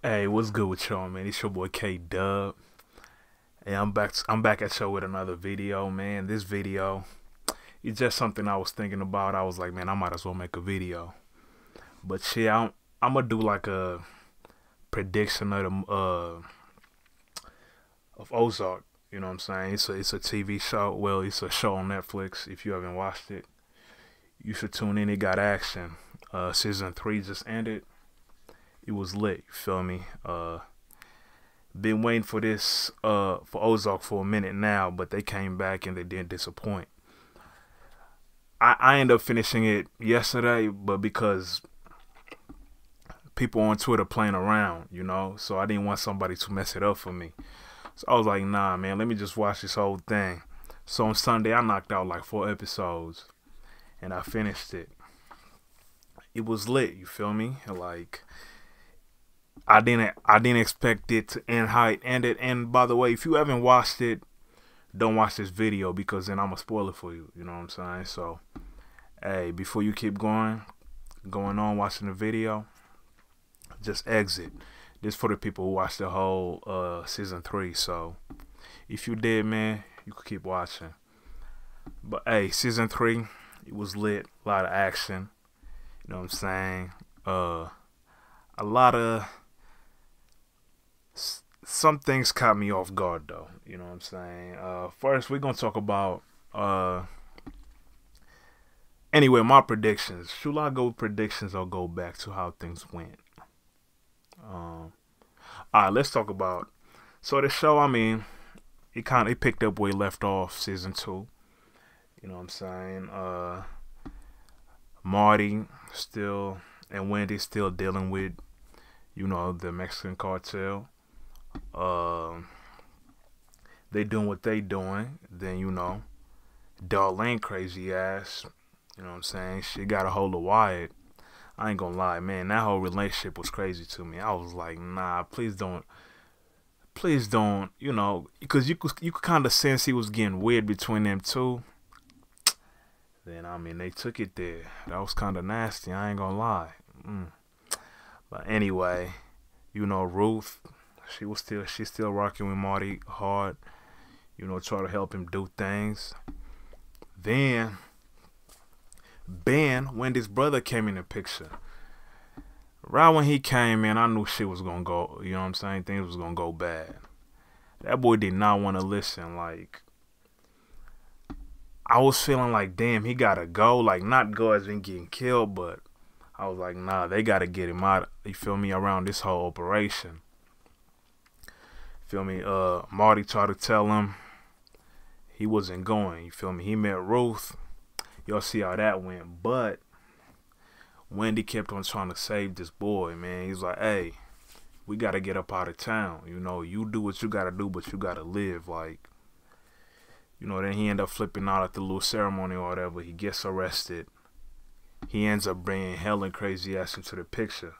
Hey, what's good with y'all, man? It's your boy K Dub. Hey, I'm back. I'm back at y'all with another video, man. This video is just something I was thinking about. I was like, man, I might as well make a video. But yeah, I'm gonna do like a prediction of the of Ozark. You know what I'm saying? It's a TV show. Well, it's a show on Netflix. If you haven't watched it, you should tune in. It got action. Season 3 just ended. It was lit. You feel me? Been waiting for this for Ozark for a minute now, but they came back and they didn't disappoint. I ended up finishing it yesterday, but because people on Twitter playing around, so I didn't want somebody to mess it up for me. So I was like, nah, man, let me just watch this whole thing. So on Sunday, I knocked out like 4 episodes, and I finished it. It was lit. You feel me? Like I didn't expect it to end how it ended. And by the way, if you haven't watched it, don't watch this video because then I'm gonna spoil it for you. You know what I'm saying? So, hey, before you keep going on watching the video, just exit. This for the people who watched the whole season 3. So, if you did, man, you could keep watching. But hey, season 3, it was lit. A lot of action. You know what I'm saying? A lot of some things caught me off guard though. You know what I'm saying? First, we're gonna talk about anyway, my predictions. Should I go with predictions or go back to how things went? Alright, let's talk about so the show. I mean, it picked up where it left off season 2. You know what I'm saying? Marty still and Wendy still dealing with the Mexican cartel. They doing what they doing. Then Darlene crazy ass. You know what I'm saying? She got a hold of Wyatt. I ain't gonna lie, man. That whole relationship was crazy to me. I was like, nah, please don't, because you could kind of sense he was getting weird between them two. Then I mean, they took it there. That was kind of nasty. I ain't gonna lie. But anyway, Ruth, she's still rocking with Marty hard. Try to help him do things. Then Ben, Wendy's brother, came in the picture. Right when he came in, I knew shit was gonna go. You know what I'm saying? Things was gonna go bad. That boy did not want to listen. Like, I was feeling like, damn, he gotta go. Like, not go as in getting killed, but I was like, nah, they gotta get him out. You feel me? Around this whole operation. Feel me? Marty tried to tell him he wasn't going. You feel me? He met Ruth. Y'all see how that went. But Wendy kept on trying to save this boy, man. He's like, hey, we gotta get up out of town. You do what you gotta do, but you gotta live. Like, then he ended up flipping out at the little ceremony or whatever. He gets arrested. He ends up bringing Helen crazy ass into the picture.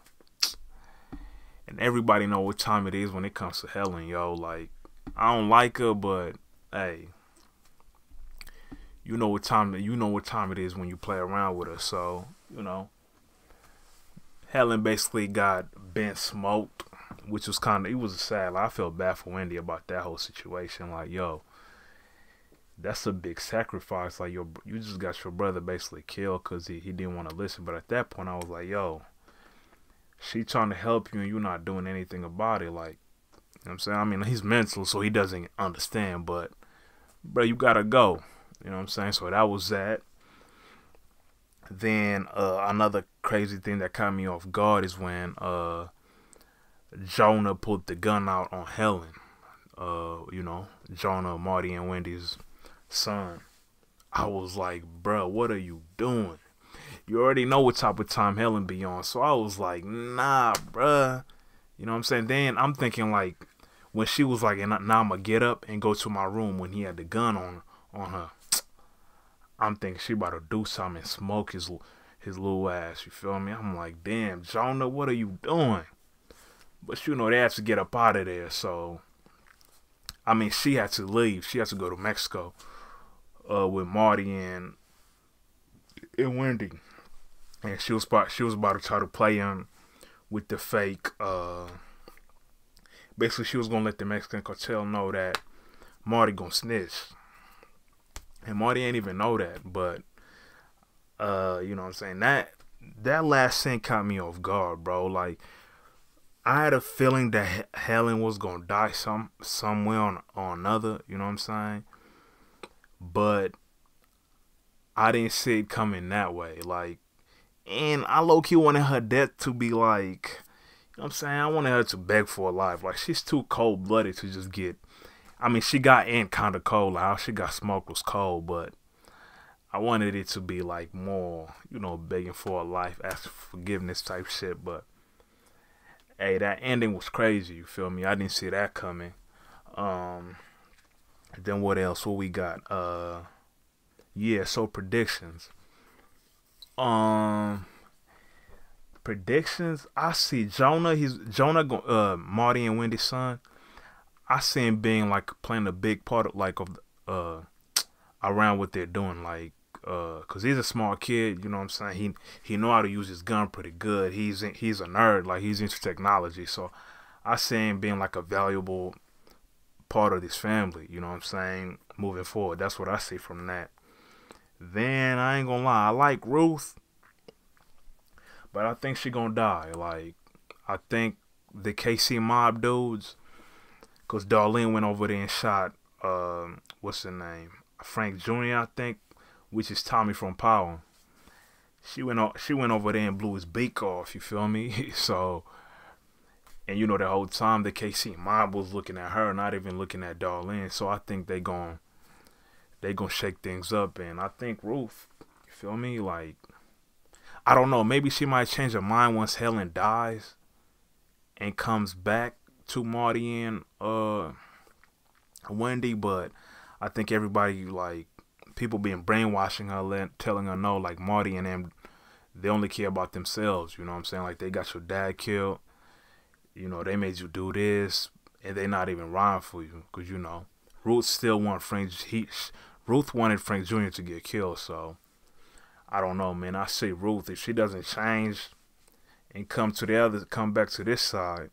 And everybody know what time it is when it comes to Helen, yo. Like, I don't like her, but hey, you know what time it is when you play around with her. So, Helen basically got bent smoked, which was it was sad. Like, I felt bad for Wendy about that whole situation. Like, yo, that's a big sacrifice. Like, you just got your brother basically killed because he didn't want to listen. But at that point, I was like, yo, she trying to help you and you're not doing anything about it. Like, you know what I'm saying? I mean, he's mental, so he doesn't understand. But, bro, you gotta go. You know what I'm saying? So that was that. Then another crazy thing that caught me off guard is when Jonah pulled the gun out on Helen. Jonah, Marty, and Wendy's son. I was like, bro, what are you doing? You already know what type of time Helen be on. So I was like, nah, bruh. You know what I'm saying? Then I'm thinking, like, when she was like, and now I'm going to get up and go to my room when he had the gun on her. I'm thinking she about to do something and smoke his little ass. You feel me? I'm like, damn, Jonah, what are you doing? But, they have to get up out of there. So, I mean, she had to leave. She had to go to Mexico with Marty and Wendy. And she was about to try to play him with the fake basically she was gonna let the Mexican cartel know that Marty gonna snitch, and Marty ain't even know that. But you know what I'm saying, that last scene caught me off guard, bro. Like, I had a feeling that Helen was gonna die some way on another, you know what I'm saying? But I didn't see it coming that way. Like, and I low key wanted her death to be like, you know what I'm saying? I wanted her to beg for a life. Like, she's too cold blooded to just get. I mean, she got in kind of cold. Like, how she got smoked was cold, but I wanted it to be like more, you know, begging for a life, asking for forgiveness type shit. But hey, that ending was crazy. You feel me? I didn't see that coming. Then what else? What we got? Yeah. So predictions. Um, predictions. I see Jonah. Marty and Wendy's son. I see him being like playing a big part of around what they're doing, like, cause he's a smart kid, you know what I'm saying. He know how to use his gun pretty good. He's a nerd, like he's into technology. So I see him being like a valuable part of this family, you know what I'm saying, moving forward. That's what I see from that. Then I ain't gonna lie, I like Ruth, but I think she gonna die. Like, I think the KC mob dudes, cause Darlene went over there and shot what's her name, Frank Jr. I think, which is Tommy from Power. She went over there and blew his beak off. You feel me? So, and you know, the whole time the KC mob was looking at her, not even looking at Darlene. So I think they gonna shake things up, and I think Ruth. You feel me? Like, I don't know. Maybe she might change her mind once Helen dies and comes back to Marty and Wendy, but I think everybody, like, people being brainwashing her, telling her no, like Marty and them, they only care about themselves, you know what I'm saying? Like, they got your dad killed, you know, they made you do this, and they not even riding for you, because, you know, Ruth wanted Frank Jr. to get killed, so I don't know, man. I say Ruth, if she doesn't change and come back to this side,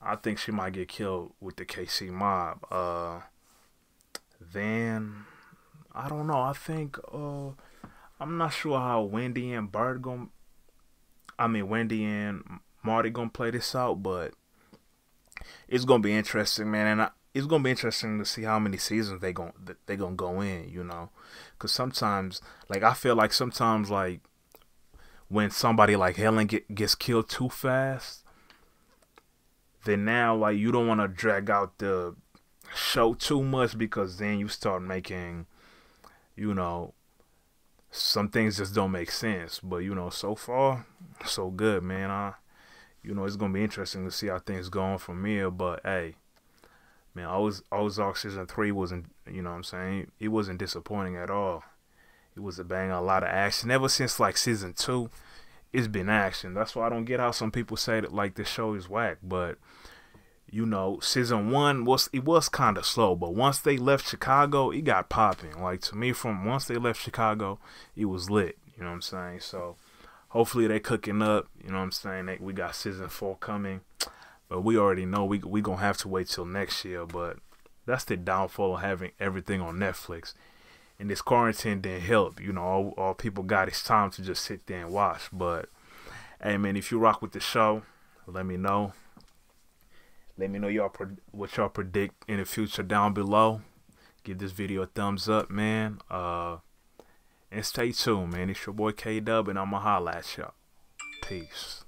I think she might get killed with the KC mob. Then I don't know. I think I'm not sure how Wendy and Marty gonna play this out, but it's gonna be interesting, man. And it's gonna be interesting to see how many seasons they gonna go in, you know, because sometimes, like, I feel like sometimes, like, when somebody like Helen gets killed too fast, then now, like, you don't want to drag out the show too much, because then you start making, you know, some things just don't make sense. But, you know, so far so good, man. You know, it's gonna be interesting to see how things go on from here. But hey, man, Ozark season 3 wasn't, you know what I'm saying, it wasn't disappointing at all. It was a bang, a lot of action. Ever since like season 2, it's been action. That's why I don't get how some people say that, like, the show is whack. But, you know, season 1 was kind of slow, but once they left Chicago, it got popping. Like, to me, from once they left Chicago, it was lit. You know what I'm saying? So hopefully they cooking up. You know what I'm saying? We got season 4 coming, but we already know we gonna have to wait till next year. But that's the downfall of having everything on Netflix. And this quarantine didn't help. You know, all people got is time to just sit there and watch. But hey, man, if you rock with the show, let me know. Let me know what y'all predict in the future down below. Give this video a thumbs up, man. And stay tuned, man. It's your boy K-Dub, and I'ma holla at y'all. Peace.